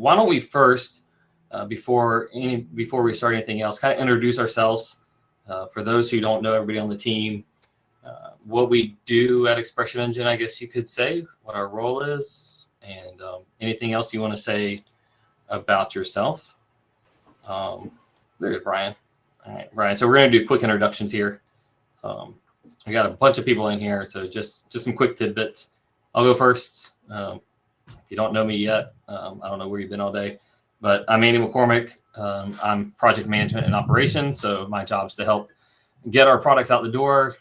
why don't we first, before we start anything else, kind of introduce ourselves. For those who don't know everybody on the team, what we do at ExpressionEngine, I guess you could say, what our role is, and anything else you want to say about yourself. There's Brian. All right, Brian. So we're going to do quick introductions here. We got a bunch of people in here, so just some quick tidbits. I'll go first. If you don't know me yet, I don't know where you've been all day, but I'm Andy McCormick. I'm project management and operations, so my job is to help get our products out the door,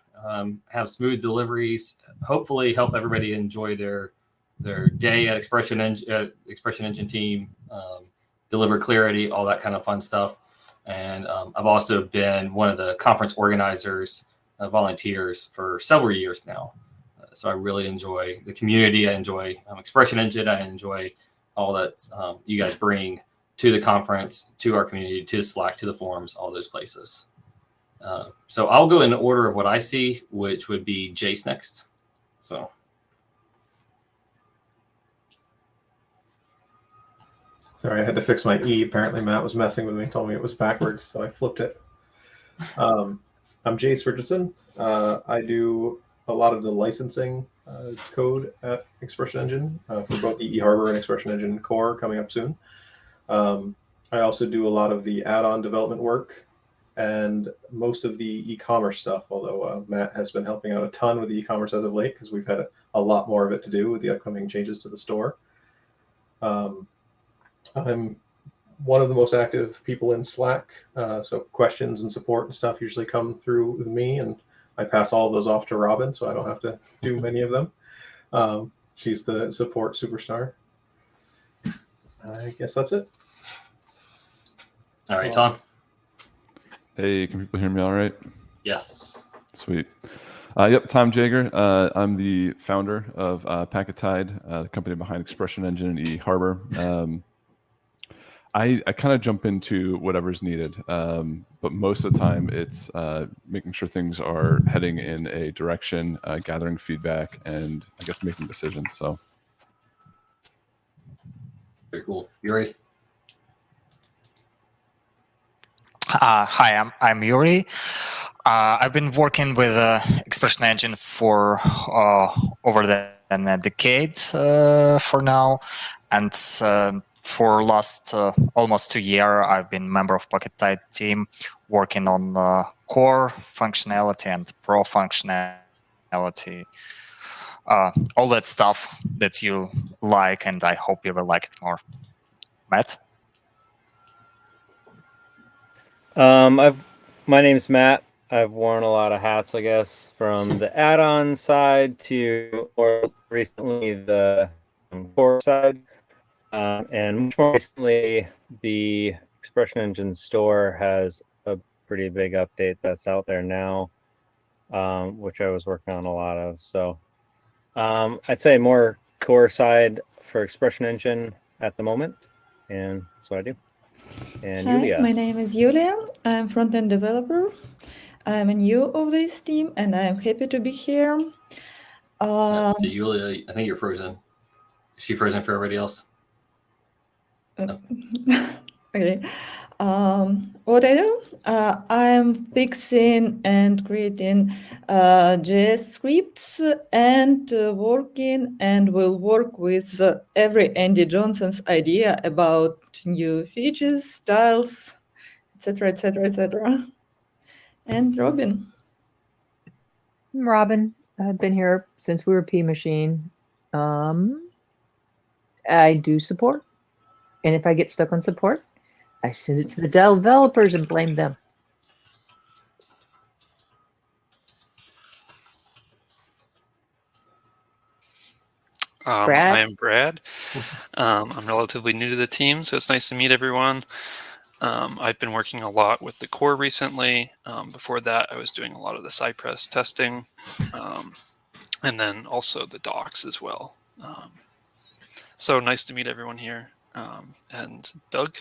have smooth deliveries, hopefully help everybody enjoy their day at ExpressionEngine team, deliver clarity, all that kind of fun stuff. And I've also been one of the conference organizers, volunteers for several years now. So I really enjoy the community. I enjoy ExpressionEngine. I enjoy all that you guys bring to the conference, to our community, to the Slack, to the forums, all those places. So I'll go in order of what I see, which would be Jace next. So. Sorry, I had to fix my E. Apparently Matt was messing with me, told me it was backwards, so I flipped it. I'm Jace Richardson. I do a lot of the licensing code at ExpressionEngine for both the eHarbor and ExpressionEngine Core coming up soon. I also do a lot of the add-on development work and most of the e-commerce stuff, although Matt has been helping out a ton with the e-commerce as of late because we've had a lot more of it to do with the upcoming changes to the store. I'm one of the most active people in Slack, so questions and support and stuff usually come through with me, and I pass all of those off to Robin, so I don't have to do many of them. She's the support superstar. I guess that's it. All right, Tom. Hey, can people hear me all right? Yes. Sweet. Yep, Tom Jager. I'm the founder of Packetide, the company behind ExpressionEngine and eHarbor. I kind of jump into whatever's needed, but most of the time it's making sure things are heading in a direction, gathering feedback, and I guess making decisions. So, very cool. Yuri. Hi, I'm Yuri. I've been working with ExpressionEngine for over a decade for now, and for last almost 2 years, I've been member of Packetide team, working on core functionality and pro functionality, all that stuff that you like, and I hope you will like it more. Matt? My name's Matt. I've worn a lot of hats, I guess, from the add-on side to more recently the core side. And much more recently, the ExpressionEngine store has a pretty big update that's out there now, which I was working on a lot of. So I'd say more core side for ExpressionEngine at the moment, and that's what I do. And Hi, Yulia. my name is Yulia. I'm front-end developer. I'm a new of this team, and I'm happy to be here. Yulia, I think you're frozen. Is she frozen for everybody else? No. Okay. What I do, I'm fixing and creating JS scripts and working and will work with every Andy Johnson's idea about new features, styles, etc., etc., etc. And Robin. I'm Robin. I've been here since we were P Machine. I do support. And if I get stuck on support, I send it to the developers and blame them. Brad? I am Brad. I'm relatively new to the team, so it's nice to meet everyone. I've been working a lot with the core recently. Before that, I was doing a lot of the Cypress testing, and then also the docs as well. So nice to meet everyone here. And Doug?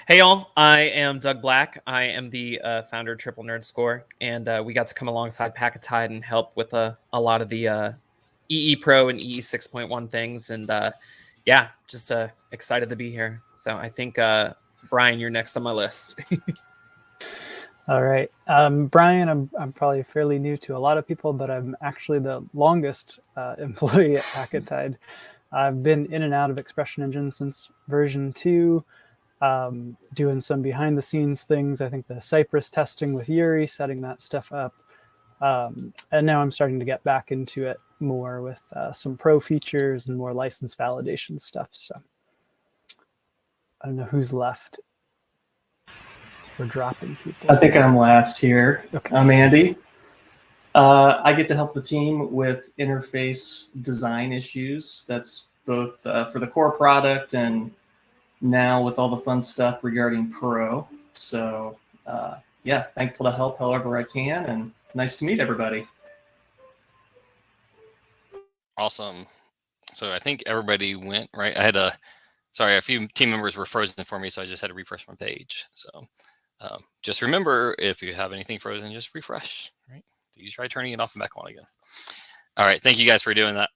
Hey y'all, I am Doug Black. I am the founder of Triple Nerd Score, and we got to come alongside Packetide and help with a lot of the EE Pro and EE 6.1 things, and yeah, just excited to be here. So I think Brian, you're next on my list. All right, Brian, I'm probably fairly new to a lot of people, but I'm actually the longest employee at Packetide. I've been in and out of ExpressionEngine since version 2, doing some behind the scenes things. I think the Cypress testing with Yuri, setting that stuff up. And now I'm starting to get back into it more with some pro features and more license validation stuff. So I don't know who's left. We're dropping people. I think I'm last here. Okay. I'm Andy. I get to help the team with interface design issues. That's both for the core product and now with all the fun stuff regarding Pro. So yeah, thankful to help however I can, and nice to meet everybody. Awesome. So I think everybody went, right? I had a few team members were frozen for me, so I just had to refresh my page. So just remember, if you have anything frozen, just refresh, right? You try turning it off and back on again. All right, thank you guys for doing that.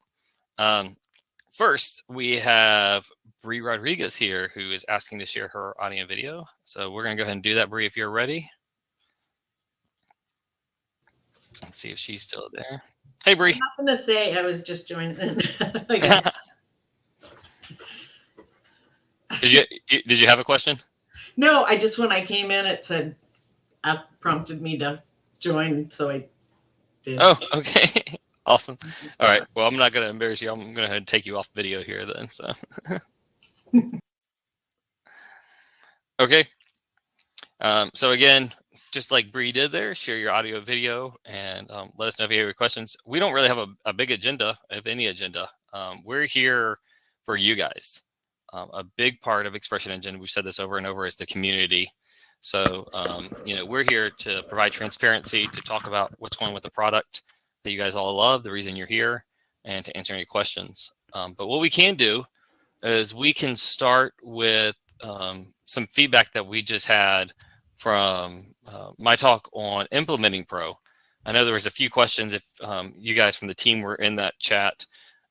First, we have Bree Rodriguez here, who is asking to share her audio and video. So we're gonna go ahead and do that, Bree, if you're ready. Let's see if she's still there. Hey, Bree. I'm not gonna say, I was just joining. Did you have a question? No, I just, when I came in, it said, prompted me to join, so I did. Oh, okay. Awesome. All right. Well, I'm not going to embarrass you. I'm going to go ahead and take you off video here then. So, okay. So again, just like Bree did there, share your audio video and let us know if you have any questions. We don't really have a big agenda, if any agenda. We're here for you guys. A big part of ExpressionEngine, we've said this over and over, is the community. So, we're here to provide transparency, to talk about what's going on with the product that you guys all love, the reason you're here, and to answer any questions. But what we can do is we can start with some feedback that we just had from my talk on implementing Pro. I know there was a few questions if you guys from the team were in that chat.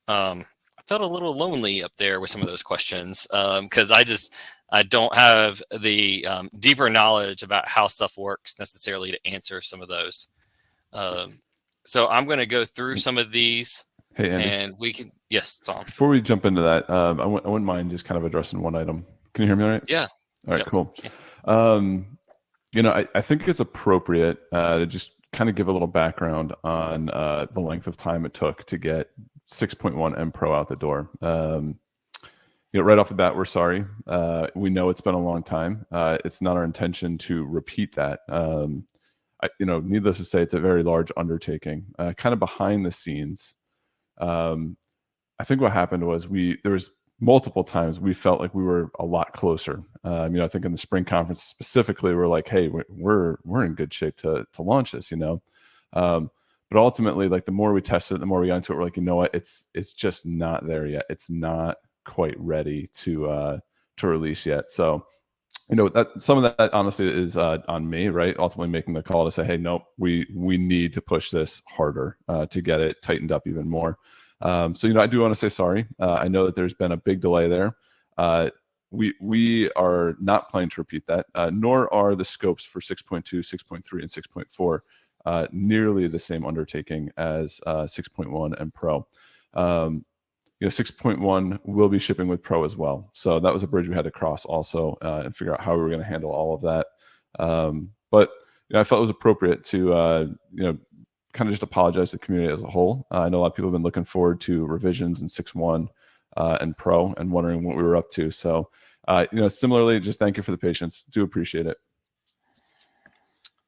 I felt a little lonely up there with some of those questions because I don't have the deeper knowledge about how stuff works necessarily to answer some of those. So I'm going to go through some of these. Hey, Andy. And we can, yes, Tom. Before we jump into that, I wouldn't mind just kind of addressing one item. Can you hear me all right? Yeah. All right, Yep. cool. I think it's appropriate to just kind of give a little background on the length of time it took to get 6.1 M Pro out the door. Right off the bat, we're sorry. We know it's been a long time. It's not our intention to repeat that. Needless to say, it's a very large undertaking. Kind of behind the scenes, I think what happened was there was multiple times we felt like we were a lot closer. I think in the spring conference specifically, we're like, hey, we're in good shape to launch this, But ultimately, like the more we tested it, the more we got into it, we're like, you know what, it's just not there yet. It's not quite ready to release yet. So, that some of that honestly is on me, right? Ultimately making the call to say, hey, nope, we need to push this harder to get it tightened up even more. So, I do want to say sorry. I know that there's been a big delay there. We are not planning to repeat that, nor are the scopes for 6.2, 6.3, and 6.4 nearly the same undertaking as 6.1 and Pro. 6.1 will be shipping with Pro as well. So that was a bridge we had to cross also and figure out how we were going to handle all of that. But I felt it was appropriate to kind of just apologize to the community as a whole. I know a lot of people have been looking forward to revisions in 6.1 and Pro and wondering what we were up to. So, similarly, just thank you for the patience. Do appreciate it.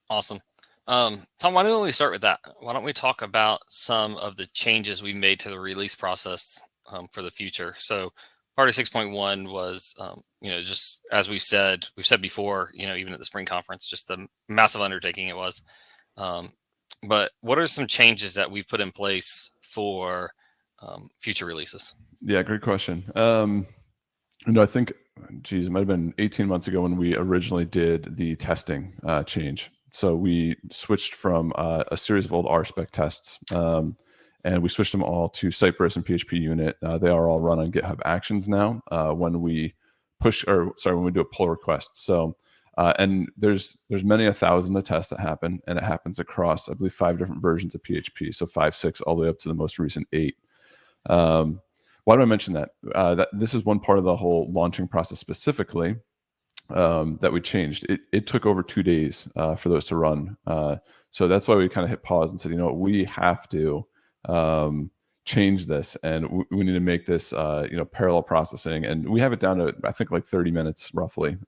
Awesome. Tom, why don't we start with that? Why don't we talk about some of the changes we made to the release process for the future? So part of 6.1 was, just as we've said before, even at the spring conference, just the massive undertaking it was. But what are some changes that we've put in place for future releases? Yeah, great question. I think, it might have been 18 months ago when we originally did the testing change. So we switched from a series of old RSpec tests and we switched them all to Cypress and PHP unit. They are all run on GitHub Actions now when we when we do a pull request. So, and there's many 1,000 tests that happen, and it happens across, I believe, 5 different versions of PHP. So 5, 6, all the way up to the most recent 8. Why do I mention that? That this is one part of the whole launching process specifically that we changed. It took over 2 days for those to run. So that's why we kind of hit pause and said, you know what, we have to change this, and we need to make this parallel processing. And we have it down to, I think, like 30 minutes roughly.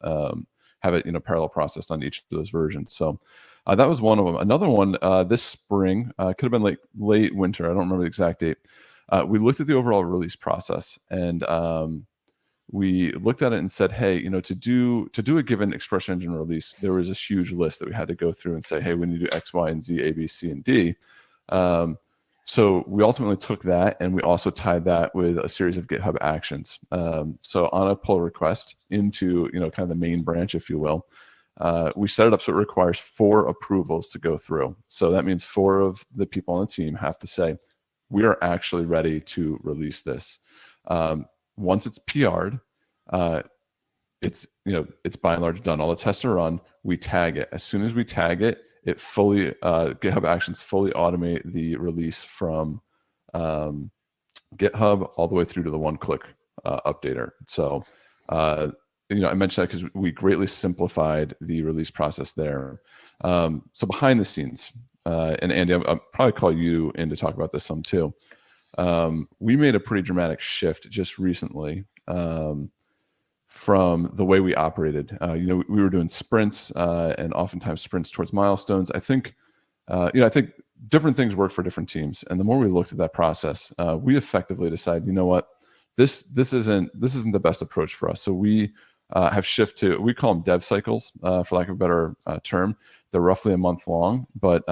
Have it parallel processed on each of those versions. So that was one of them. Another one this spring, could have been like late winter. I don't remember the exact date. We looked at the overall release process, and we looked at it and said, hey, to do a given ExpressionEngine release, there was this huge list that we had to go through and say, hey, we need to do X, Y, and Z, A, B, C, and D. So we ultimately took that, and we also tied that with a series of GitHub actions. So on a pull request into kind of the main branch, if you will, we set it up so it requires 4 approvals to go through. So that means 4 of the people on the team have to say, we are actually ready to release this. Once it's PR'd, it's by and large done. All the tests are run. We tag it. As soon as we tag it, it fully GitHub Actions fully automate the release from GitHub all the way through to the one-click updater. So I mentioned that because we greatly simplified the release process there. So behind the scenes, and Andy, I'll probably call you in to talk about this some too. We made a pretty dramatic shift just recently from the way we operated. We were doing sprints and oftentimes sprints towards milestones. I think different things work for different teams. And the more we looked at that process, we effectively decided, you know what, this isn't the best approach for us. So we have shifted to, we call them dev cycles, for lack of a better term. They're roughly a month long, but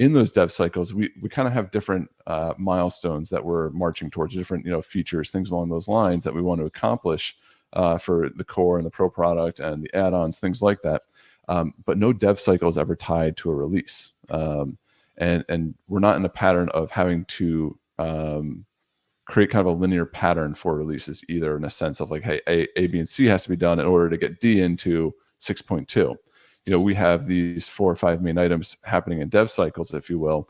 in those dev cycles, we kind of have different milestones that we're marching towards, different features, things along those lines that we want to accomplish for the core and the pro product and the add-ons, things like that. But no dev cycle is ever tied to a release. And we're not in a pattern of having to create kind of a linear pattern for releases either, in a sense of like, hey, A, B, and C has to be done in order to get D into 6.2. We have these 4 or 5 main items happening in dev cycles, if you will.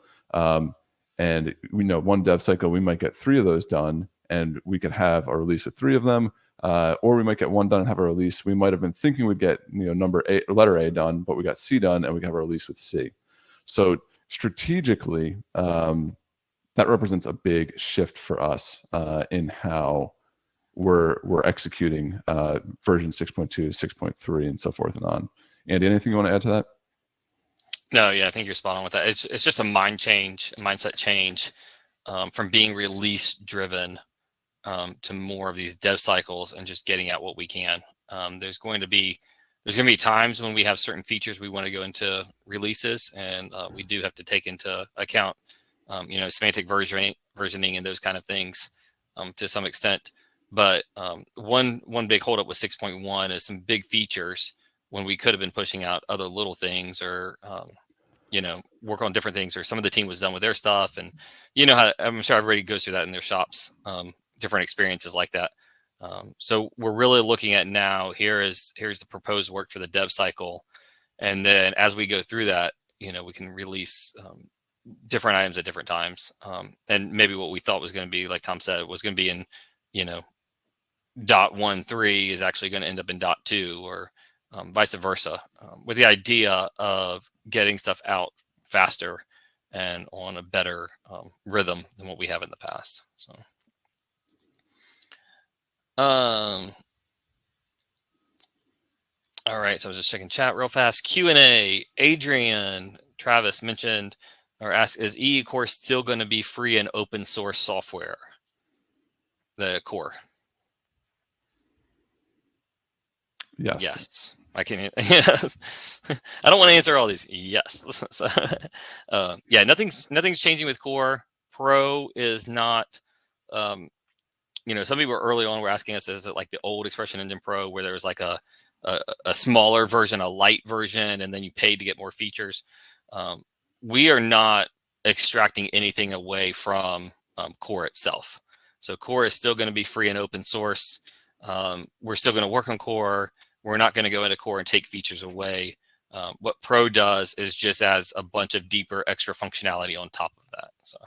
And we know one dev cycle, we might get 3 of those done, and we could have a release with 3 of them. Or we might get 1 done and have a release. We might have been thinking we'd get letter A done, but we got C done, and we have a release with C. So strategically, that represents a big shift for us in how we're executing version 6.2, 6.3, and so forth and on. Andy, anything you want to add to that? No, yeah, I think you're spot on with that. It's just a mindset change from being release driven to more of these dev cycles and just getting out what we can. There's going to be times when we have certain features we want to go into releases, and we do have to take into account semantic versioning and those kind of things to some extent. But one big holdup with 6.1 is some big features when we could have been pushing out other little things or work on different things, or some of the team was done with their stuff, and how I'm sure everybody goes through that in their shops. Different experiences like that. So we're really looking at now, here's the proposed work for the dev cycle. And then as we go through that, we can release different items at different times. And maybe what we thought was going to be, like Tom said, was going to be in, .13 is actually going to end up in .2 or vice versa, with the idea of getting stuff out faster and on a better rhythm than what we have in the past. So. All right, so I was just checking chat real fast. Q&A. Adrian Travis mentioned or asked, is EE Core still going to be free and open source software? The core. Yes. Yes. I can. I don't want to answer all these. Yes. So, yeah, nothing's changing with core. Pro is not. Some people early on were asking us, is it like the old ExpressionEngine Pro where there was like a smaller version, a light version, and then you paid to get more features? We are not extracting anything away from core itself. So core is still going to be free and open source. We're still going to work on core. We're not going to go into core and take features away. What Pro does is just adds a bunch of deeper extra functionality on top of that. So,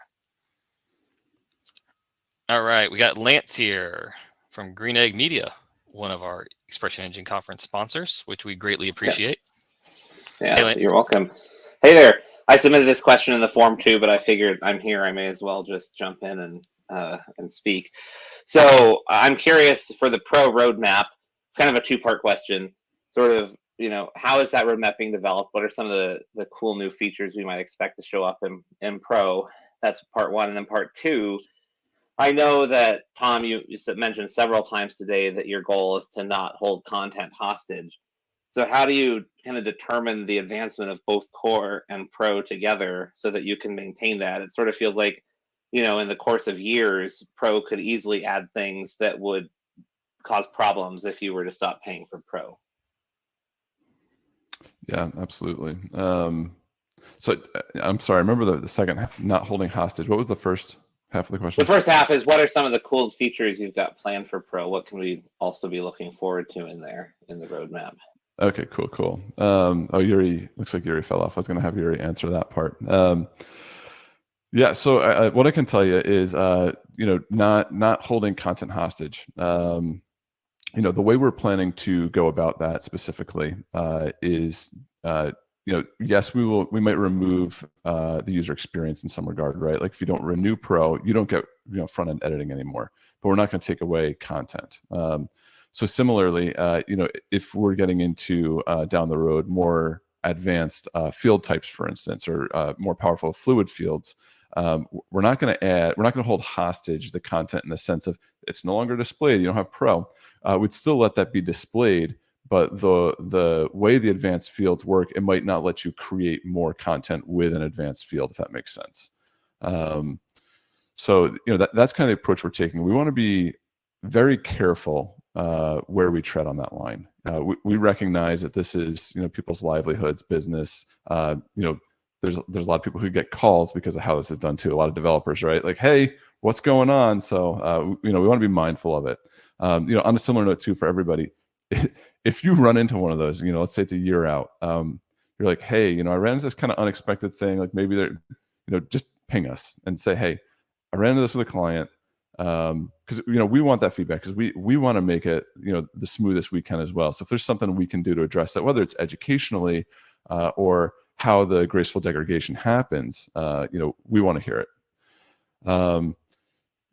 all right, we got Lance here from Green Egg Media, one of our ExpressionEngine conference sponsors, which we greatly appreciate. Yeah, Hey, Lance. you're welcome. Hey there. I submitted this question in the form too, but I figured I'm here. I may as well just jump in and speak. So I'm curious for the Pro roadmap. It's kind of a two-part question. Sort of, how is that roadmap being developed? What are some of the cool new features we might expect to show up in Pro? That's part one. And then part two, I know that, Tom, you mentioned several times today that your goal is to not hold content hostage. So how do you kind of determine the advancement of both core and pro together so that you can maintain that? It sort of feels like, in the course of years, pro could easily add things that would cause problems if you were to stop paying for pro. Yeah, absolutely. So I'm sorry, I remember the second half, not holding hostage. What was the first half of the question? The first half is, what are some of the cool features you've got planned for pro? What can we also be looking forward to in the roadmap? Okay, cool. Oh, Yuri, looks like Yuri fell off. I was going to have Yuri answer that part. Yeah, so what I can tell you is, not holding content hostage. The way we're planning to go about that specifically is, yes, we might remove the user experience in some regard, right? Like if you don't renew Pro, you don't get front end editing anymore. But we're not going to take away content. So similarly, if we're getting into down the road more advanced field types, for instance, or more powerful fluid fields, we're not going to hold hostage the content in the sense of it's no longer displayed. You don't have Pro. We'd still let that be displayed, but the way the advanced fields work, it might not let you create more content with an advanced field, if that makes sense. So that's kind of the approach we're taking. We want to be very careful where we tread on that line. We recognize that this is people's livelihoods, business. There's a lot of people who get calls because of how this is done too. A lot of developers, right? Like, hey, what's going on? So we want to be mindful of it. On a similar note too, for everybody, if you run into one of those, let's say it's a year out, you're like, hey, I ran into this kind of unexpected thing. Like maybe they're, just ping us and say, hey, I ran into this with a client. Because we want that feedback, because we want to make it the smoothest we can as well. So if there's something we can do to address that, whether it's educationally or how the graceful degradation happens, we want to hear it.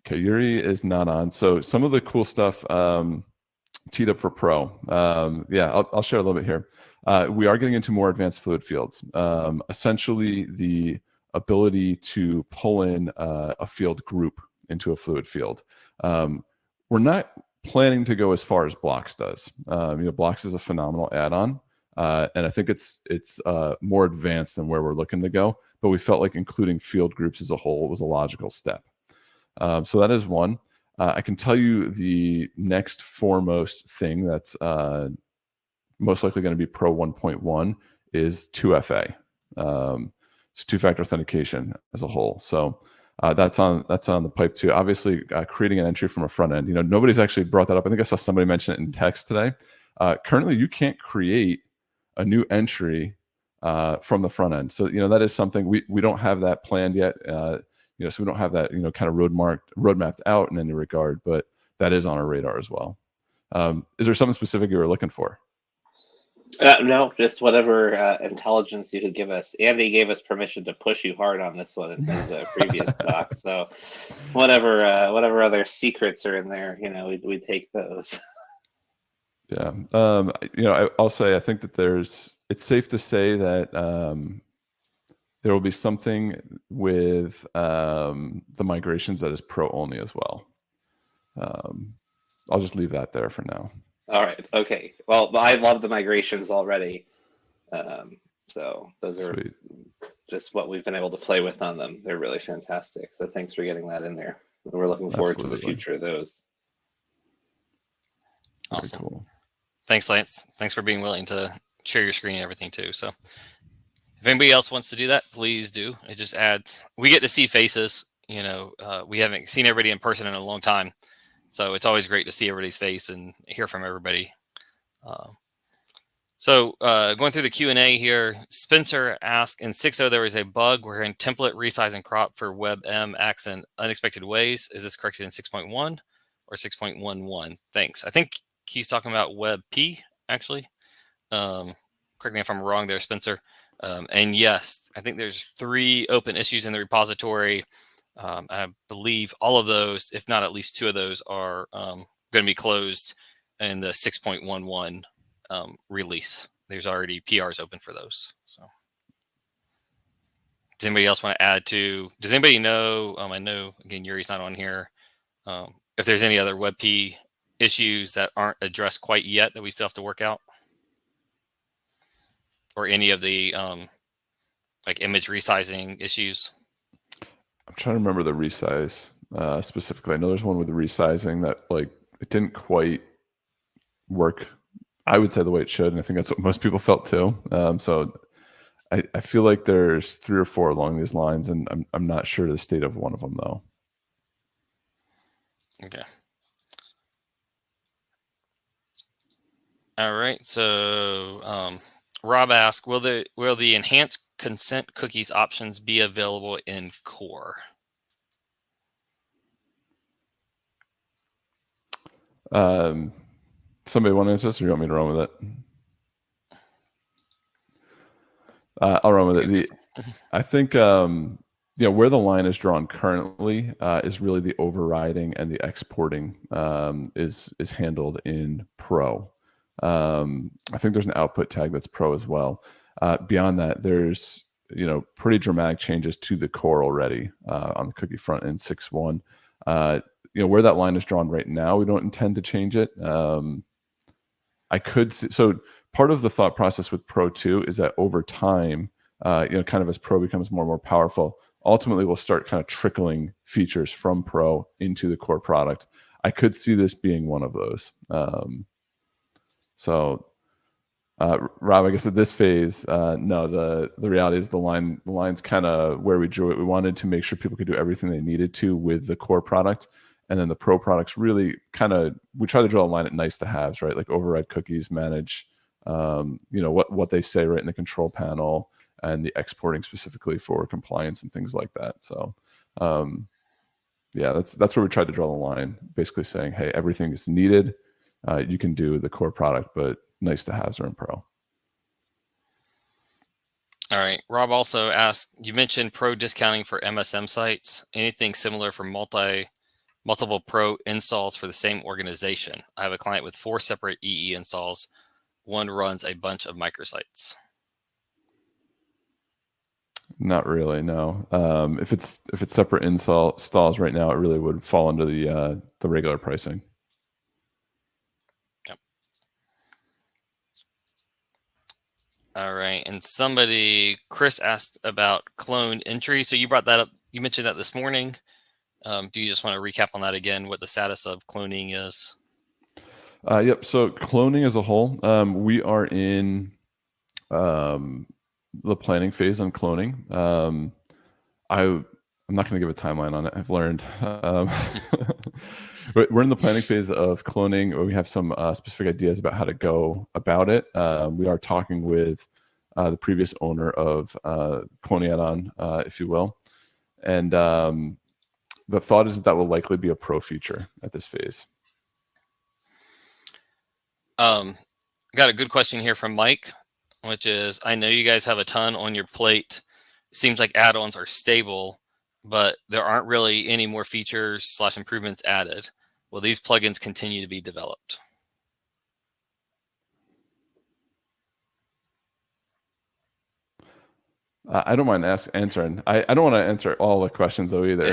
Okay, Yuri is not on. So some of the cool stuff teed up for Pro. I'll share a little bit here. We are getting into more advanced fluid fields. Essentially, the ability to pull in a field group into a fluid field. We're not planning to go as far as Blocks does. Blocks is a phenomenal add-on, and I think it's more advanced than where we're looking to go. But we felt like including field groups as a whole was a logical step. So that is one. I can tell you the next foremost thing that's most likely going to be Pro 1.1 is 2FA. It's two-factor authentication as a whole. So that's on the pipe too. Obviously, creating an entry from a front end. Nobody's actually brought that up. I think I saw somebody mention it in text today. Currently, you can't create a new entry from the front end. So that is something we don't have that planned yet. So we don't have that kind of roadmapped out in any regard. But that is on our radar as well. Is there something specific you were looking for? No, just whatever intelligence you could give us. Andy gave us permission to push you hard on this one in his previous talk. So whatever other secrets are in there, we'd take those. Yeah. I'll say I think that it's safe to say that there will be something with the migrations that is Pro only as well. I'll just leave that there for now. All right. Okay. Well, I love the migrations already. So those are Sweet. Just what we've been able to play with on them. They're really fantastic. So thanks for getting that in there. We're looking forward to the future of those. Awesome. Cool. Thanks, Lance. Thanks for being willing to share your screen and everything too. So If anybody else wants to do that, please do. It just adds, we get to see faces. We haven't seen everybody in person in a long time. So it's always great to see everybody's face and hear from everybody. Going through the Q&A here, Spencer asked, in 6.0 there was a bug where in template resize and crop for WebM acts in unexpected ways. Is this corrected in 6.1 or 6.11? Thanks. I think he's talking about WebP, actually. Correct me if I'm wrong there, Spencer. And yes, I think there's 3 open issues in the repository. I believe all of those, if not at least 2 of those, are going to be closed in the 6.11 release. There's already PRs open for those. So, does anybody else want to add to? Does anybody know? I know again Yuri's not on here. If there's any other WebP issues that aren't addressed quite yet that we still have to work out, or any of the like image resizing issues. I'm trying to remember the resize specifically. I know there's one with the resizing that like it didn't quite work, I would say, the way it should, and I think that's what most people felt too. So I feel like there's 3 or 4 along these lines, and I'm not sure the state of one of them though. Okay. All right. So Rob asked, will the enhanced consent cookies options be available in Core? Somebody want to answer this, or you want me to run with it? I'll run with it. I think where the line is drawn currently is really the overriding and the exporting is handled in Pro. I think there's an output tag that's Pro as well. Beyond that, there's pretty dramatic changes to the core already on the cookie front in 6.1. Where that line is drawn right now, we don't intend to change it. I could see, so part of the thought process with Pro 2 is that over time, kind of as Pro becomes more and more powerful, ultimately we'll start kind of trickling features from Pro into the core product. I could see this being one of those. Rob, I guess at this phase, no, the reality is the line's kind of where we drew it. We wanted to make sure people could do everything they needed to with the core product. And then the Pro products really we try to draw a line at nice to haves, right? Like override cookies, manage, what they say right in the control panel, and the exporting specifically for compliance and things like that. So, that's where we tried to draw the line, basically saying, hey, everything is needed. You can do the core product, but nice to haves are in Pro. All right. Rob also asked, you mentioned Pro discounting for MSM sites. Anything similar for multiple Pro installs for the same organization? I have a client with 4 separate EE installs. One runs a bunch of microsites. Not really, no. If it's separate installs right now, it really would fall under the regular pricing. Yep. All right. And Chris asked about cloned entry. So you brought that up. You mentioned that this morning. Do you just want to recap on that again, what the status of cloning is? Yep. So cloning as a whole, we are in the planning phase on cloning. I'm not going to give a timeline on it. I've learned. But we're in the planning phase of cloning, where we have some specific ideas about how to go about it. We are talking with the previous owner of cloning add-on, if you will. And the thought is that will likely be a Pro feature at this phase. Got a good question here from Mike, which is, I know you guys have a ton on your plate. Seems like add-ons are stable, but there aren't really any more features / improvements added. Will these plugins continue to be developed? I don't mind answering. I don't want to answer all the questions though either.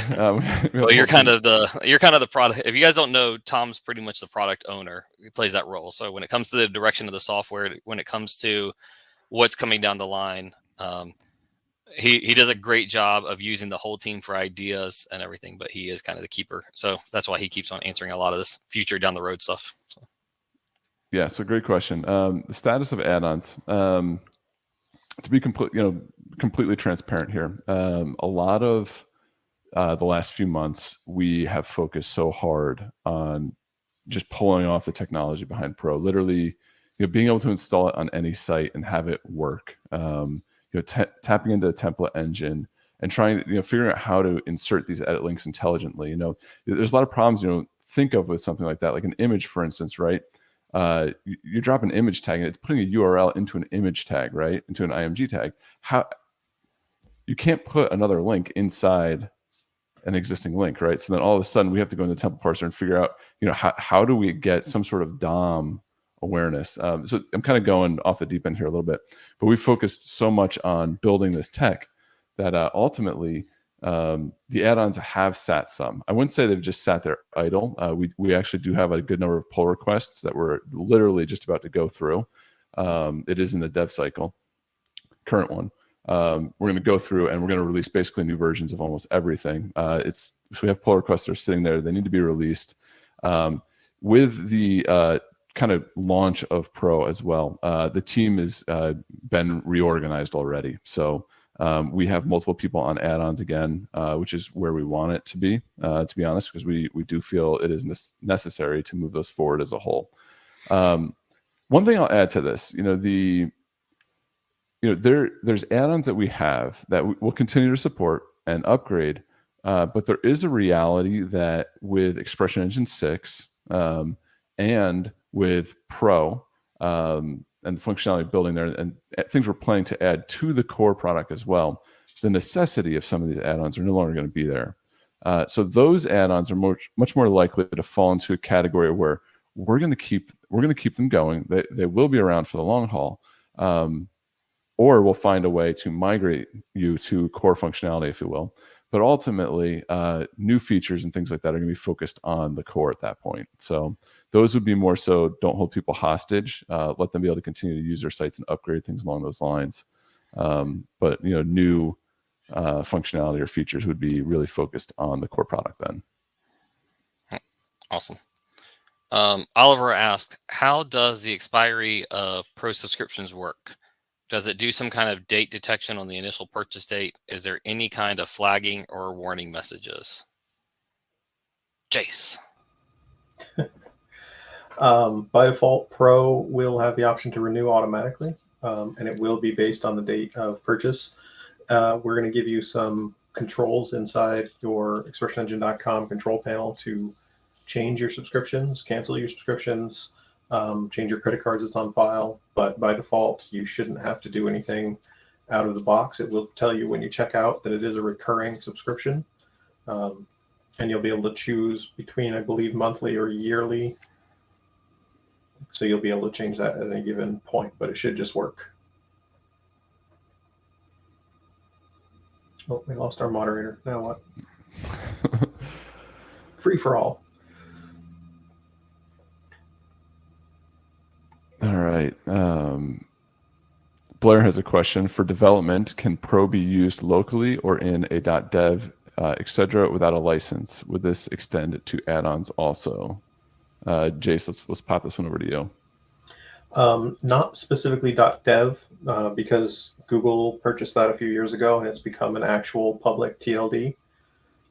Well, you're kind of the product. If you guys don't know, Tom's pretty much the product owner. He plays that role. So when it comes to the direction of the software, when it comes to what's coming down the line, he does a great job of using the whole team for ideas and everything. But he is kind of the keeper. So that's why he keeps on answering a lot of this future down the road stuff. So. Yeah. So great question. The status of add-ons. To be complete, completely transparent here. A lot of the last few months, we have focused so hard on just pulling off the technology behind Pro. Literally, being able to install it on any site and have it work. Tapping into the template engine and trying, figuring out how to insert these edit links intelligently. There's a lot of problems, think of with something like that, like an image, for instance, right? You drop an image tag and it's putting a URL into an image tag, right? Into an IMG tag. How you can't put another link inside an existing link, right? So then all of a sudden we have to go into the template parser and figure out, how do we get some sort of DOM awareness? So I'm kind of going off the deep end here a little bit, but we focused so much on building this tech that ultimately the add-ons have sat some. I wouldn't say they've just sat there idle. We actually do have a good number of pull requests that we're literally just about to go through. It is in the dev cycle, current one. We're going to go through and we're going to release basically new versions of almost everything. So we have pull requests that are sitting there. They need to be released. With the kind of launch of Pro as well, the team has been reorganized already. So we have multiple people on add-ons again, which is where we want it to be honest, because we do feel it is necessary to move those forward as a whole. One thing I'll add to this, there's add-ons that we have that we'll continue to support and upgrade, but there is a reality that with ExpressionEngine 6 and with Pro and the functionality building there and things we're planning to add to the core product as well, the necessity of some of these add-ons are no longer going to be there. So those add-ons are much more likely to fall into a category where we're going to keep them going. They will be around for the long haul. Or we'll find a way to migrate you to core functionality, if you will. But ultimately, new features and things like that are going to be focused on the core at that point. So those would be more so don't hold people hostage. Let them be able to continue to use their sites and upgrade things along those lines. But new functionality or features would be really focused on the core product then. Awesome. Oliver asked, how does the expiry of Pro subscriptions work? Does it do some kind of date detection on the initial purchase date? Is there any kind of flagging or warning messages? Jace. By default, Pro will have the option to renew automatically, and it will be based on the date of purchase. We're going to give you some controls inside your ExpressionEngine.com control panel to change your subscriptions, cancel your subscriptions, change your credit cards that's on file. But by default, you shouldn't have to do anything out of the box. It will tell you when you check out that it is a recurring subscription. And you'll be able to choose between, I believe, monthly or yearly. So you'll be able to change that at any given point, but it should just work. Oh, we lost our moderator. Now what? Free for all. All right. Blair has a question. For development, can Pro be used locally or in a .dev, etc., without a license? Would this extend to add-ons also? Jace, let's pop this one over to you. Not specifically .dev, because Google purchased that a few years ago, and it's become an actual public TLD,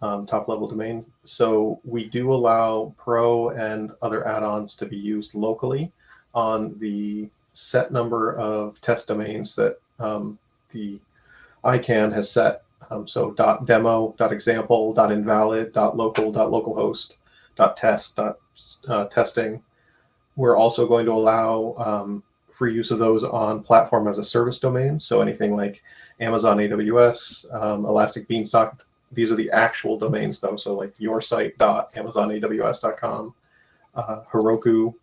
top-level domain. So we do allow Pro and other add-ons to be used locally on the set number of test domains that the ICANN has set. So .demo, .example, .invalid, .local, .localhost, .test, .testing. We're also going to allow free use of those on platform as a service domains. So anything like Amazon AWS, Elastic Beanstalk, these are the actual domains though. So like yoursite.amazonaws.com, Heroku.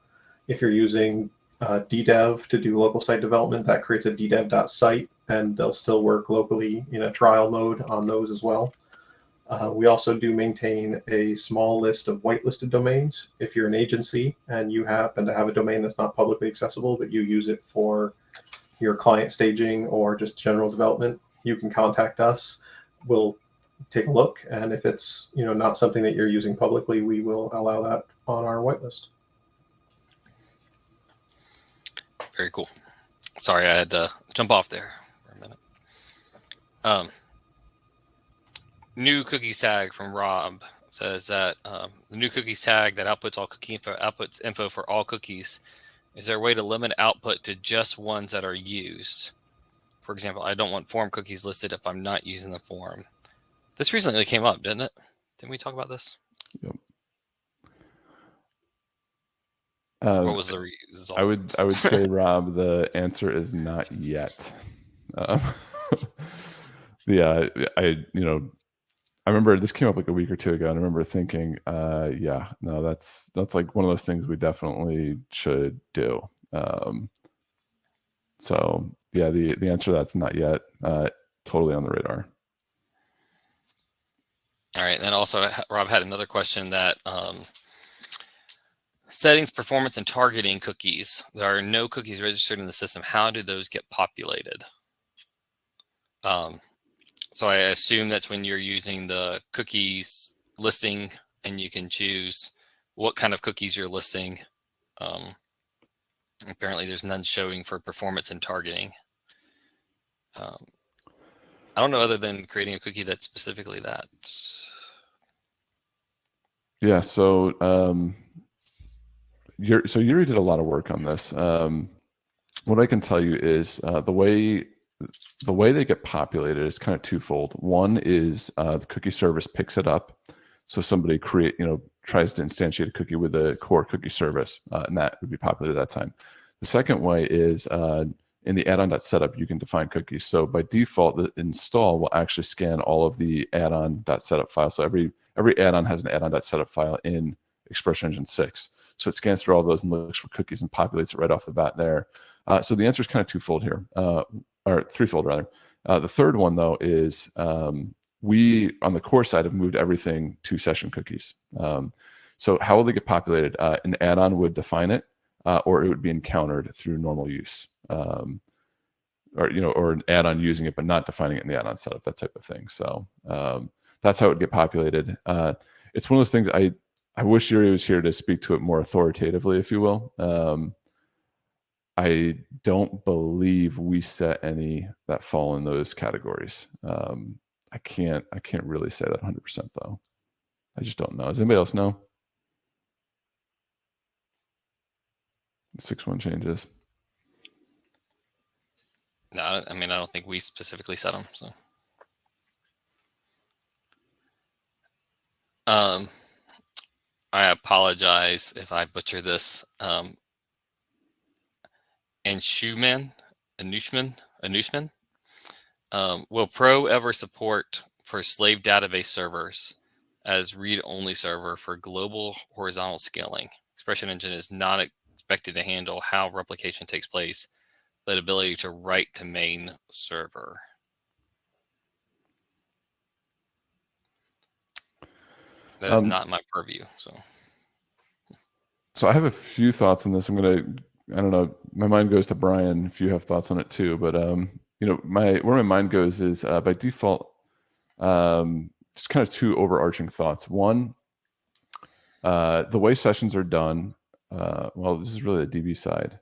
If you're using DDEV to do local site development, that creates a DDEV.site, and they'll still work locally in a trial mode on those as well. We also do maintain a small list of whitelisted domains. If you're an agency and you happen to have a domain that's not publicly accessible, but you use it for your client staging or just general development, you can contact us. We'll take a look, and if it's not something that you're using publicly, we will allow that on our whitelist. Very cool. Sorry, I had to jump off there for a minute. New cookies tag from Rob says that the new cookies tag that outputs all cookie info outputs info for all cookies. Is there a way to limit output to just ones that are used? For example, I don't want form cookies listed if I'm not using the form. This recently came up, didn't it? Didn't we talk about this? Yep. What was the result? I would say, Rob, the answer is not yet. Yeah, I remember this came up like a week or two ago, and I remember thinking, yeah, no, that's like one of those things we definitely should do. So yeah, the answer to that's not yet. Totally on the radar. All right. Then also, Rob had another question that settings, performance, and targeting cookies. There are no cookies registered in the system. How do those get populated? So I assume that's when you're using the cookies listing, and you can choose what kind of cookies you're listing. Apparently, there's none showing for performance and targeting. I don't know other than creating a cookie that's specifically that. Yeah. So Yuri did a lot of work on this. What I can tell you is the way they get populated is kind of twofold. One is the cookie service picks it up. So somebody tries to instantiate a cookie with a core cookie service, and that would be populated at that time. The second way is in the addon.setup, you can define cookies. So by default, the install will actually scan all of the addon.setup files. So every add-on has an addon.setup file in ExpressionEngine 6. So it scans through all those and looks for cookies and populates it right off the bat there. So the answer is kind of twofold here, or threefold rather. The third one though is we on the core side have moved everything to session cookies. So how will they get populated? An add-on would define it, or it would be encountered through normal use, or an add-on using it but not defining it in the add-on setup, that type of thing. So that's how it would get populated. It's one of those things I wish Yuri was here to speak to it more authoritatively, if you will. I don't believe we set any that fall in those categories. I can't really say that 100% though. I just don't know. Does anybody else know? 6.1 changes. No, I mean, I don't think we specifically set them. So, I apologize if I butcher this. Anushman, will Pro ever support for slave database servers as read-only server for global horizontal scaling? ExpressionEngine is not expected to handle how replication takes place, but ability to write to main server. That is not my purview. So I have a few thoughts on this. I don't know, my mind goes to Brian if you have thoughts on it too, but where my mind goes is by default, just kind of two overarching thoughts. One, the way sessions are done, well, this is really the DB side.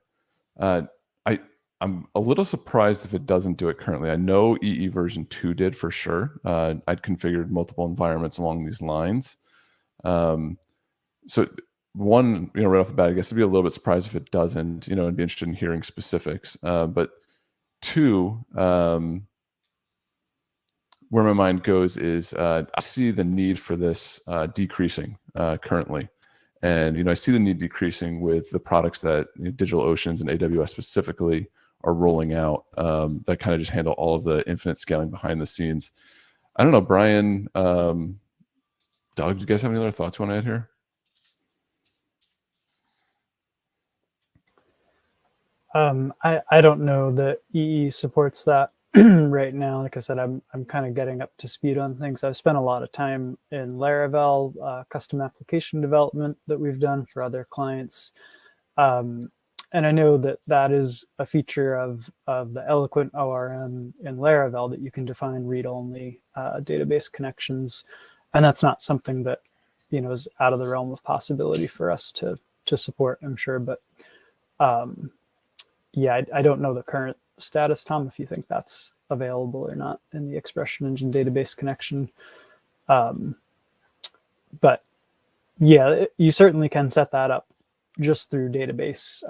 I'm a little surprised if it doesn't do it currently. I know EE version 2 did for sure. I'd configured multiple environments along these lines. So one, right off the bat, I guess I'd be a little bit surprised if it doesn't, I'd be interested in hearing specifics. But two, where my mind goes is I see the need for this decreasing currently. And, I see the need decreasing with the products that DigitalOcean and AWS specifically are rolling out that kind of just handle all of the infinite scaling behind the scenes. I don't know, Brian, Doug, do you guys have any other thoughts you want to add here? I don't know that EE supports that right now. Like I said, I'm kind of getting up to speed on things. I've spent a lot of time in Laravel, custom application development that we've done for other clients. And I know that is a feature of the Eloquent ORM in Laravel, that you can define read-only database connections. And that's not something that, is out of the realm of possibility for us to support, I'm sure. But yeah, I don't know the current status, Tom, if you think that's available or not in the ExpressionEngine database connection. But yeah, you certainly can set that up just through database,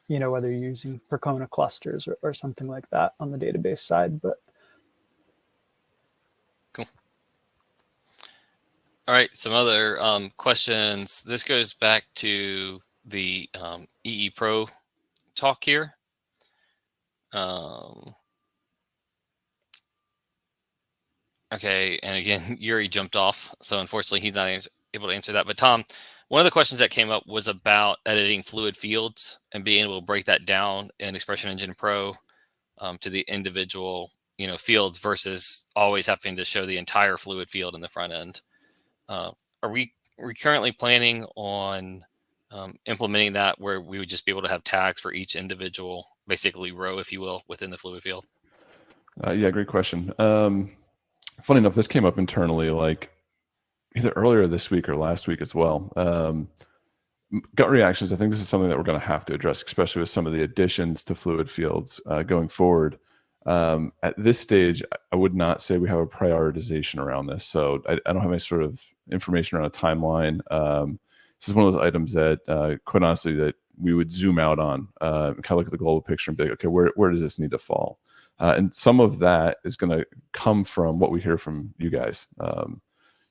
whether you're using Percona clusters or something like that on the database side. But cool. All right, some other questions. This goes back to the EE Pro talk here. Okay, and again, Yuri jumped off, so unfortunately he's not able to answer that. But Tom, one of the questions that came up was about editing fluid fields and being able to break that down in ExpressionEngine Pro to the individual, fields versus always having to show the entire fluid field in the front end. Are we currently planning on implementing that where we would just be able to have tags for each individual, basically row, if you will, within the fluid field? Yeah, great question. Funny enough, this came up internally like either earlier this week or last week as well. Gut reactions, I think this is something that we're going to have to address, especially with some of the additions to fluid fields going forward. At this stage, I would not say we have a prioritization around this. So I don't have any sort of information around a timeline. This is one of those items that, quite honestly, that we would zoom out on, kind of look at the global picture and be like, okay, where does this need to fall? And some of that is going to come from what we hear from you guys.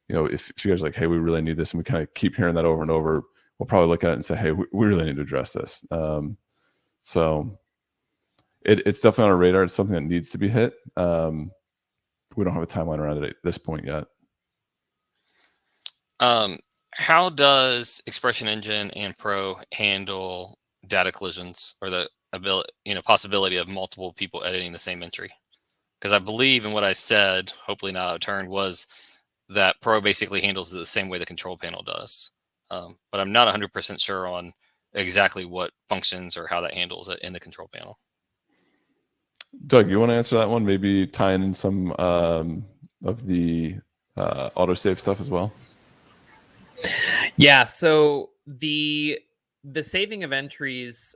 If you guys are like, hey, we really need this, and we kind of keep hearing that over and over, we'll probably look at it and say, hey, we really need to address this. So it's definitely on our radar. It's something that needs to be hit. We don't have a timeline around it at this point yet. How does ExpressionEngine and Pro handle data collisions or the ability, possibility of multiple people editing the same entry? Because I believe in what I said, hopefully not out of turn, was that Pro basically handles it the same way the control panel does. But I'm not 100% sure on exactly what functions or how that handles it in the control panel. Doug, you want to answer that one? Maybe tying in some of the autosave stuff as well? Yeah, so the saving of entries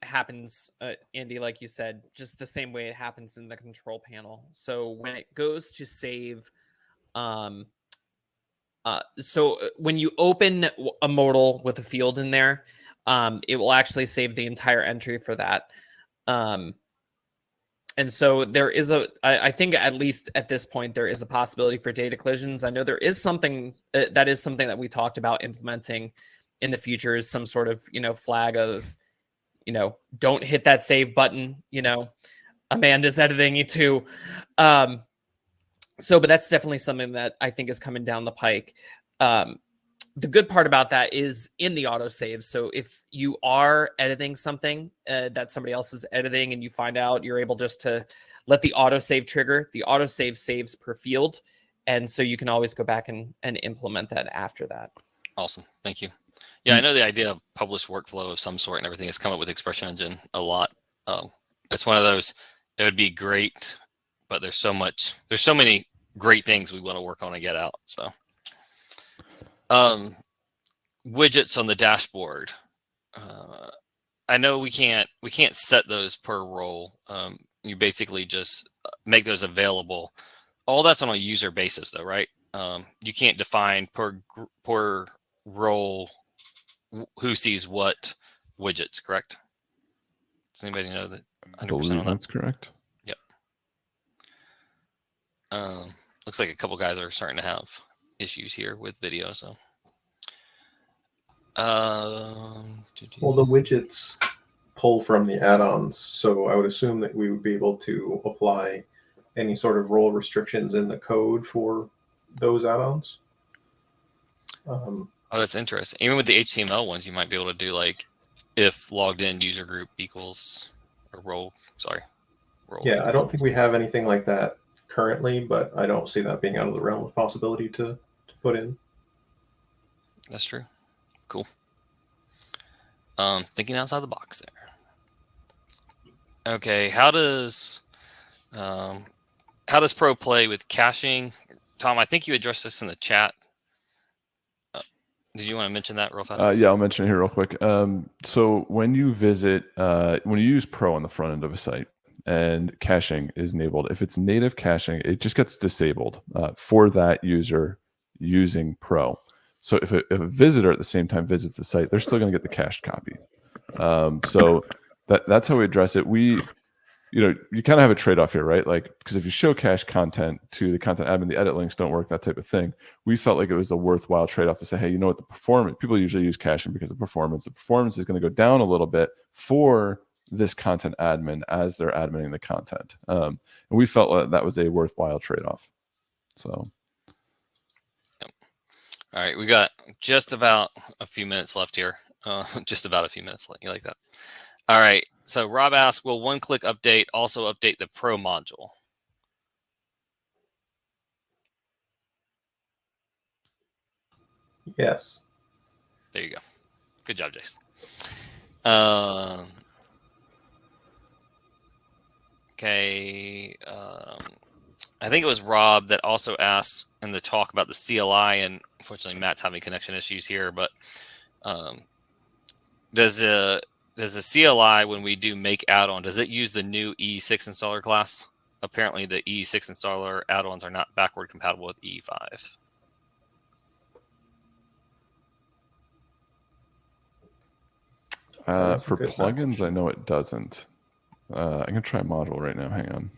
happens, Andy, like you said, just the same way it happens in the control panel. So when it goes to save, so when you open a modal with a field in there, it will actually save the entire entry for that. And so there is I think at least at this point, there is a possibility for data collisions. I know there is something that we talked about implementing in the future, is some sort of, flag of, don't hit that save button, Amanda's editing you too. But that's definitely something that I think is coming down the pike. The good part about that is in the autosave. So if you are editing something that somebody else is editing and you find out, you're able just to let the autosave trigger. The autosave saves per field. And so you can always go back and implement that after that. Awesome. Thank you. Yeah, I know the idea of published workflow of some sort and everything has come up with ExpressionEngine a lot. It's one of those, it would be great, but there's so many great things we want to work on and get out. So widgets on the dashboard. I know we can't set those per role. You basically just make those available. All that's on a user basis though, right? You can't define per role who sees what widgets, correct? Does anybody know that? 100% on that? That's correct. Yep. Looks like a couple guys are starting to have issues here with video. So, well, the widgets pull from the add-ons, so I would assume that we would be able to apply any sort of role restrictions in the code for those add-ons. Oh, that's interesting. Even with the HTML ones, you might be able to do like if logged in user group equals or role. Yeah, I don't think we have anything like that currently, but I don't see that being out of the realm of possibility to put in. That's true. Cool. Thinking outside the box there. Okay, how does Pro play with caching? Tom, I think you addressed this in the chat. Did you want to mention that real fast? Yeah, I'll mention it here real quick. So when you visit, when you use Pro on the front end of a site, and caching is enabled. If it's native caching, it just gets disabled for that user using Pro. So if a visitor at the same time visits the site, they're still going to get the cached copy. So that's how we address it. You kind of have a trade-off here, right? Like, because if you show cache content to the content admin, the edit links don't work, that type of thing. We felt like it was a worthwhile trade-off to say, hey, you know what, the performance, people usually use caching because of performance. The performance is going to go down a little bit for this content admin as they're adminning the content. And we felt like that was a worthwhile trade-off. So. Yep. All right, we got just about a few minutes left here. Just about a few minutes left. You like that? All right. So Rob asks, will one-click update also update the Pro module? Yes. There you go. Good job, Jason. Okay. I think it was Rob that also asked in the talk about the CLI, and unfortunately Matt's having connection issues here, but does the CLI, when we do make add-on, does it use the new EE6 installer class? Apparently the EE6 installer add-ons are not backward compatible with EE5. For plugins, I know it doesn't. I'm going to try module right now. Hang on.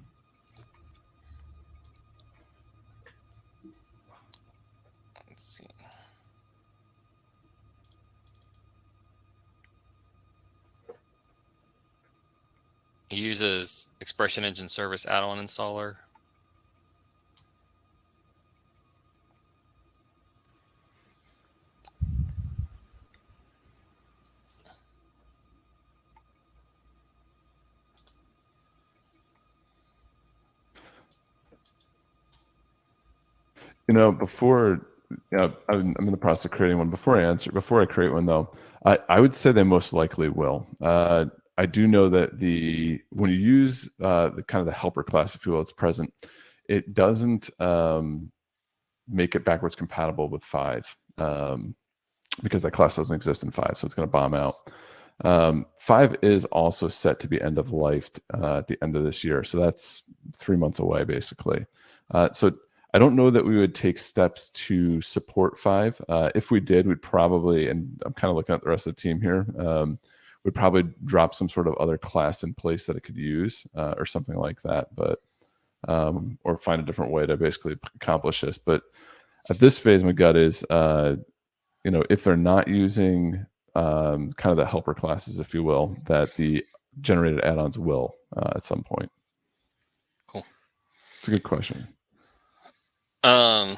Let's see. It uses ExpressionEngine Service add-on installer. Before I'm in the process of creating one. Before I create one though, I would say they most likely will. I do know that when you use the kind of the helper class, if you will, it's present, it doesn't make it backwards compatible with 5 because that class doesn't exist in 5, so it's going to bomb out. 5 is also set to be end of life at the end of this year, so that's 3 months away basically. So I don't know that we would take steps to support 5. If we did, we'd probably, and I'm kind of looking at the rest of the team here, we'd probably drop some sort of other class in place that it could use or something like that, but or find a different way to basically accomplish this. But at this phase, my gut is, if they're not using kind of the helper classes, if you will, that the generated add-ons will at some point. Cool. It's a good question. All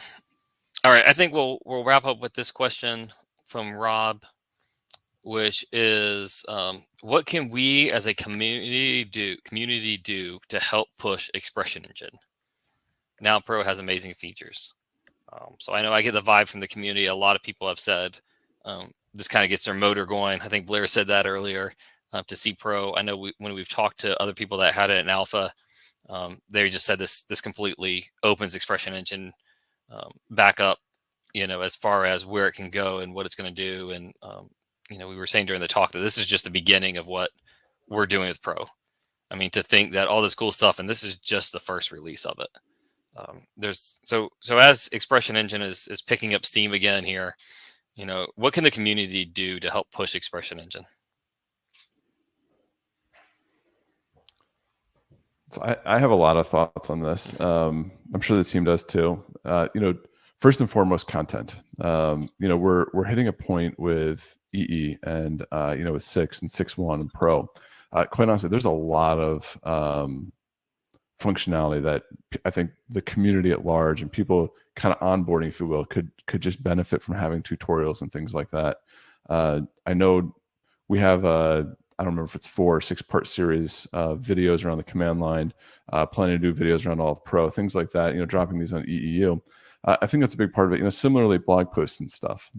right, I think we'll wrap up with this question from Rob, which is, what can we as a community do to help push ExpressionEngine? Now Pro has amazing features. So I know I get the vibe from the community. A lot of people have said this kind of gets their motor going. I think Blair said that earlier to see Pro. I know when we've talked to other people that had it in alpha, they just said this completely opens ExpressionEngine back up, as far as where it can go and what it's going to do. And, we were saying during the talk that this is just the beginning of what we're doing with Pro. I mean, to think that all this cool stuff, and this is just the first release of it. So as ExpressionEngine is picking up steam again here, what can the community do to help push ExpressionEngine? So I have a lot of thoughts on this. I'm sure the team does too. First and foremost, content. We're hitting a point with EE and with 6 and 6.1 and Pro. Quite honestly, there's a lot of functionality that I think the community at large and people kind of onboarding, if you will, could just benefit from having tutorials and things like that. I know we have I don't remember if it's 4 or 6-part series videos around the command line, planning to do videos around all of Pro, things like that, dropping these on EEU. I think that's a big part of it. Similarly, blog posts and stuff,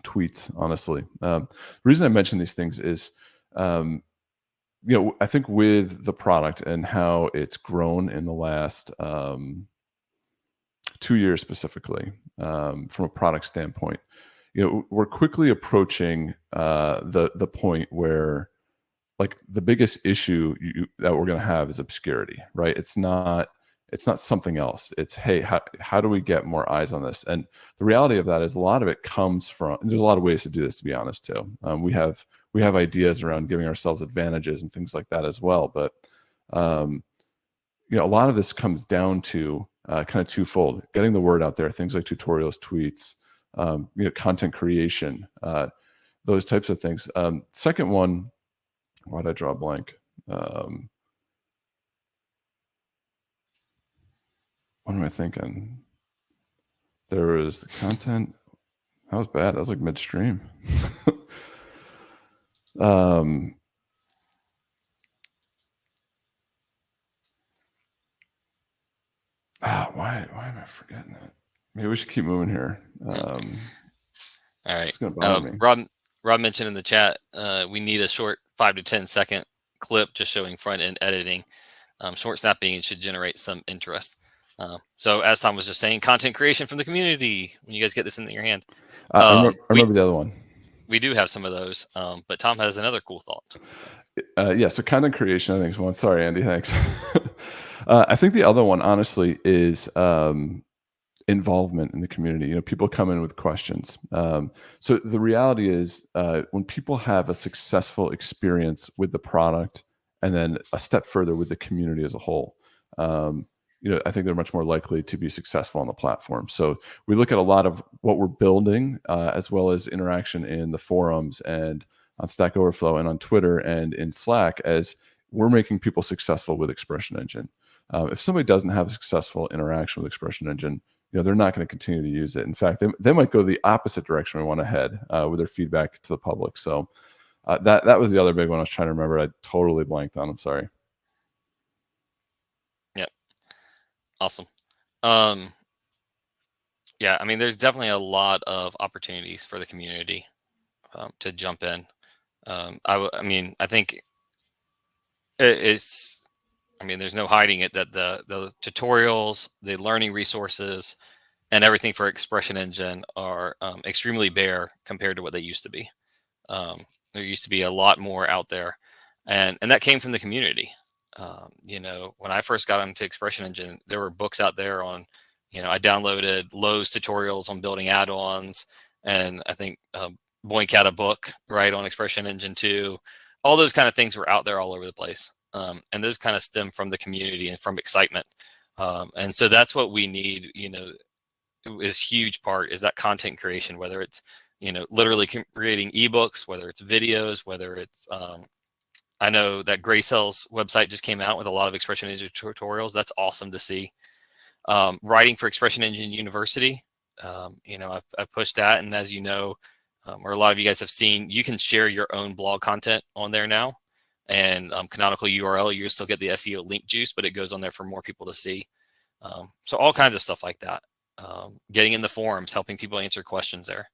tweets, honestly. The reason I mention these things is, I think with the product and how it's grown in the last 2 years specifically, from a product standpoint, we're quickly approaching the point where like the biggest issue that we're going to have is obscurity, right? It's not something else. It's, hey, how do we get more eyes on this? And the reality of that is a lot of it comes from, and there's a lot of ways to do this, to be honest, too. We have ideas around giving ourselves advantages and things like that as well. But, a lot of this comes down to kind of twofold: getting the word out there, things like tutorials, tweets, content creation, those types of things. Second one, why did I draw a blank? What am I thinking? There was the content. That was bad. That was like midstream. Why am I forgetting that? Maybe we should keep moving here. All right. It's gonna bother me. Rob mentioned in the chat we need a short 5 to 10 second clip just showing front end editing. Short snapping should generate some interest. So as Tom was just saying, content creation from the community. When you guys get this in your hand, I remember the other one. We do have some of those, but Tom has another cool thought. Yeah, so content creation, I think, is one. Sorry, Andy, thanks. I think the other one, honestly, is involvement in the community. People come in with questions. So the reality is, when people have a successful experience with the product, and then a step further with the community as a whole, I think they're much more likely to be successful on the platform. So we look at a lot of what we're building, as well as interaction in the forums and on Stack Overflow and on Twitter and in Slack, as we're making people successful with ExpressionEngine. If somebody doesn't have a successful interaction with ExpressionEngine, they're not going to continue to use it. In fact, they might go the opposite direction we want to head with their feedback to the public. So that was the other big one I was trying to remember. I totally blanked on. I'm sorry. Yep. Awesome. Yeah, I mean, there's definitely a lot of opportunities for the community to jump in. I think there's no hiding it that the tutorials, the learning resources, and everything for ExpressionEngine are extremely bare compared to what they used to be. There used to be a lot more out there, and that came from the community. When I first got into ExpressionEngine, there were books out there on, I downloaded Lowe's tutorials on building add-ons, and I think Boink had a book, right, on ExpressionEngine 2. All those kind of things were out there all over the place. And those kind of stem from the community and from excitement. And so that's what we need, is huge part is that content creation, whether it's, literally creating ebooks, whether it's videos, whether it's, I know that Gracell's website just came out with a lot of ExpressionEngine tutorials. That's awesome to see. Writing for ExpressionEngine University, I've pushed that. And as you know, or a lot of you guys have seen, you can share your own blog content on there now. And canonical URL, you still get the SEO link juice, but it goes on there for more people to see. So all kinds of stuff like that. Getting in the forums, helping people answer questions there.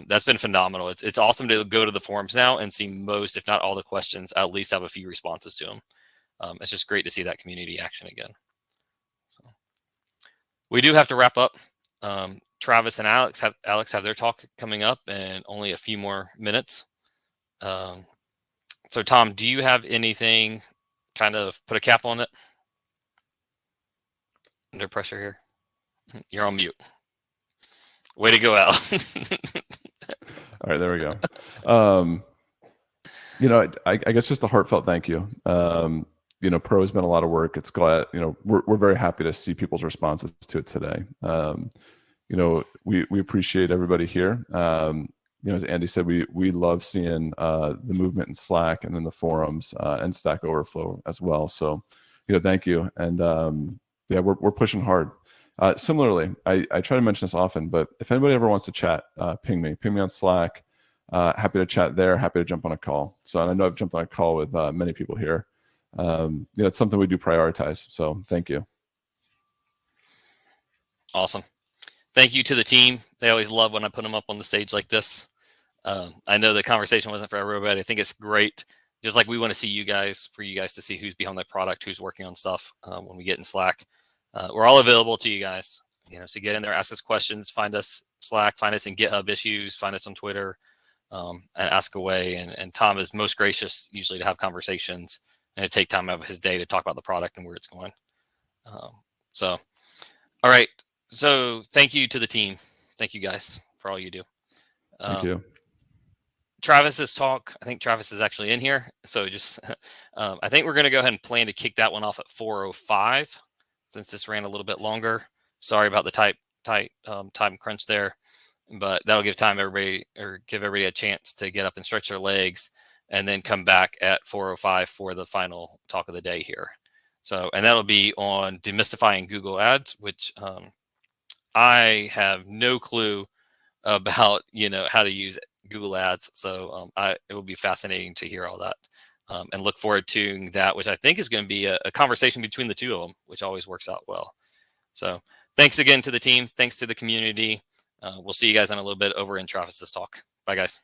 That's been phenomenal. It's awesome to go to the forums now and see most, if not all the questions, at least have a few responses to them. It's just great to see that community action again. So we do have to wrap up. Travis and Alex have their talk coming up in only a few more minutes. So Tom, do you have anything kind of put a cap on it? Under pressure here. You're on mute. Way to go, Al. All right, there we go. I guess just a heartfelt thank you. Pro has been a lot of work. It's glad, we're very happy to see people's responses to it today. We appreciate everybody here. As Andy said, we love seeing the movement in Slack and in the forums and Stack Overflow as well. So, thank you. And we're pushing hard. Similarly, I try to mention this often, but if anybody ever wants to chat, ping me on Slack. Happy to chat there. Happy to jump on a call. So, and I know I've jumped on a call with many people here. It's something we do prioritize. So, thank you. Awesome. Thank you to the team. They always love when I put them up on the stage like this. I know the conversation wasn't for everybody. I think it's great. Just like we want to see you guys, for you guys to see who's behind the product, who's working on stuff when we get in Slack. We're all available to you guys. So get in there, ask us questions, find us Slack, find us in GitHub issues, find us on Twitter. and ask away. And Tom is most gracious usually to have conversations and to take time out of his day to talk about the product and where it's going. So, all right. So thank you to the team. Thank you guys for all you do. Thank you. Travis's talk, I think Travis is actually in here. So just, I think we're going to go ahead and plan to kick that one off at 4:05 since this ran a little bit longer. Sorry about the tight time crunch there, but that'll give everybody a chance to get up and stretch their legs and then come back at 4:05 for the final talk of the day here. So, and that'll be on demystifying Google Ads, which I have no clue about, how to use Google Ads. So it will be fascinating to hear all that and look forward to that, which I think is going to be a conversation between the two of them, which always works out well. So thanks again to the team. Thanks to the community. We'll see you guys in a little bit over in Travis's talk. Bye, guys.